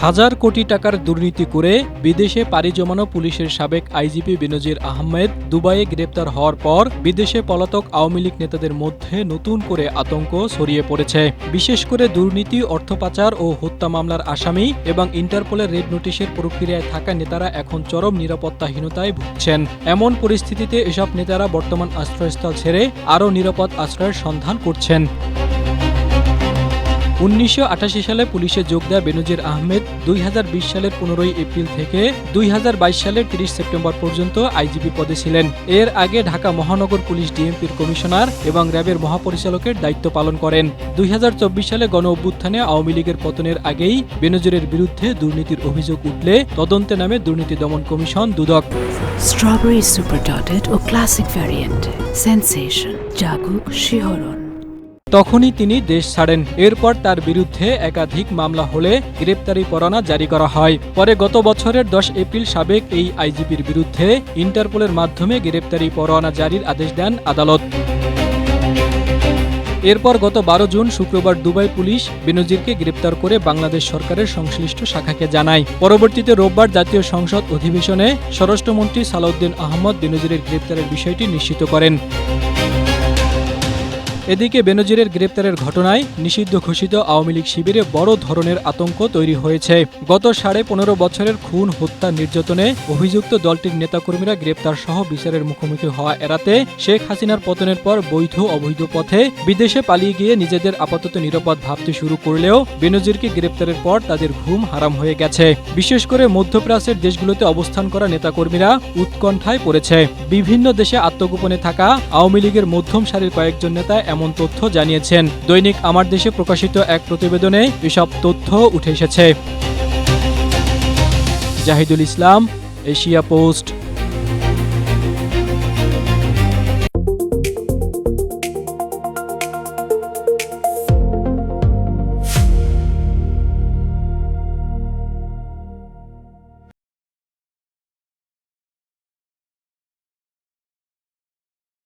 হাজার কোটি টাকার দুর্নীতি করে বিদেশে পাড়ি জমানো পুলিশের সাবেক আইজিপি বেনজির আহমেদ দুবাইয়ে গ্রেপ্তার হওয়ার পর বিদেশে পলাতক আওয়ামী লীগ নেতাদের মধ্যে নতুন করে আতঙ্ক ছড়িয়ে পড়েছে। বিশেষ করে দুর্নীতি, অর্থ পাচার ও হত্যা মামলার আসামি এবং ইন্টারপোলের রেড নোটিশের প্রক্রিয়ায় থাকা নেতারা এখন চরম নিরাপত্তাহীনতায় ভুগছেন। এমন পরিস্থিতিতে এসব নেতারা বর্তমান আশ্রয়স্থল ছেড়ে আরও নিরাপদ আশ্রয়ের সন্ধান করছেন। ১৯৮৮ সালে পুলিশে যোগ দেয় বেনজির আহমেদ ২০২০ সালের ১৫ এপ্রিল থেকে ২০২২ সালের ৩০ সেপ্টেম্বর পর্যন্ত আইজিপি পদে ছিলেন। এর আগে ঢাকা মহানগর পুলিশ ডিএমপির কমিশনার এবং র্যাবের মহাপরিচালকের দায়িত্ব পালন করেন। ২০২৪ সালে গণ অভ্যুত্থানে আওয়ামী লীগের পতনের আগেই বেনজিরের বিরুদ্ধে দুর্নীতির অভিযোগ উঠলে তদন্তে নামে দুর্নীতি দমন কমিশন দুদক। স্ট্রবেরি সুপার ডটেড ও ক্লাসিক ভ্যারিয়েন্ট সেনসেশন জাগুক শিহরণ। তখনই তিনি দেশ ছাড়েন। এরপর তার বিরুদ্ধে একাধিক মামলা হলে গ্রেপ্তারি পরোয়ানা জারি করা হয়। পরে গত বছরের ১০ এপ্রিল সাবেক এই আইজিপির বিরুদ্ধে ইন্টারপোলের মাধ্যমে গ্রেপ্তারি পরোয়ানা জারির আদেশ দেন আদালত। এরপর গত ১২ জুন শুক্রবার দুবাই পুলিশ বেনজিরকে গ্রেপ্তার করে বাংলাদেশ সরকারের সংশ্লিষ্ট শাখাকে জানায়। পরবর্তীতে রোববার জাতীয় সংসদ অধিবেশনে স্বরাষ্ট্রমন্ত্রী সালাউদ্দিন আহমদ বেনজিরের গ্রেপ্তারের বিষয়টি নিশ্চিত করেন। এদিকে বেনজিরের গ্রেপ্তারের ঘটনায় নিষিদ্ধ ঘোষিত আওয়ামী লীগ শিবিরে বড় ধরনের আতঙ্ক তৈরি হয়েছে। গত ১৫.৫ বছরের খুন, হত্যা, নির্যাতনে অভিযুক্ত দলটির নেতাকর্মীরা গ্রেপ্তার সহ বিচারের মুখোমুখি হওয়া এড়াতে শেখ হাসিনার পতনের পর বৈধ অবৈধ পথে বিদেশে পালিয়ে গিয়ে নিজেদের আপাতত নিরাপদ ভাবতে শুরু করলেও বেনজিরকে গ্রেপ্তারের পর তাদের ঘুম হারাম হয়ে গেছে। বিশেষ করে মধ্যপ্রাচ্যের দেশগুলোতে অবস্থান করা নেতাকর্মীরা উৎকণ্ঠায় পড়েছে। বিভিন্ন দেশে আত্মগোপনে থাকা আওয়ামী লীগের মধ্যম সারির কয়েকজন নেতা এমন তথ্য জানিয়েছেন। দৈনিক আমার দেশে প্রকাশিত এক প্রতিবেদনে এসব তথ্য উঠে এসেছে। জাহিদুল ইসলাম, এশিয়া পোস্ট।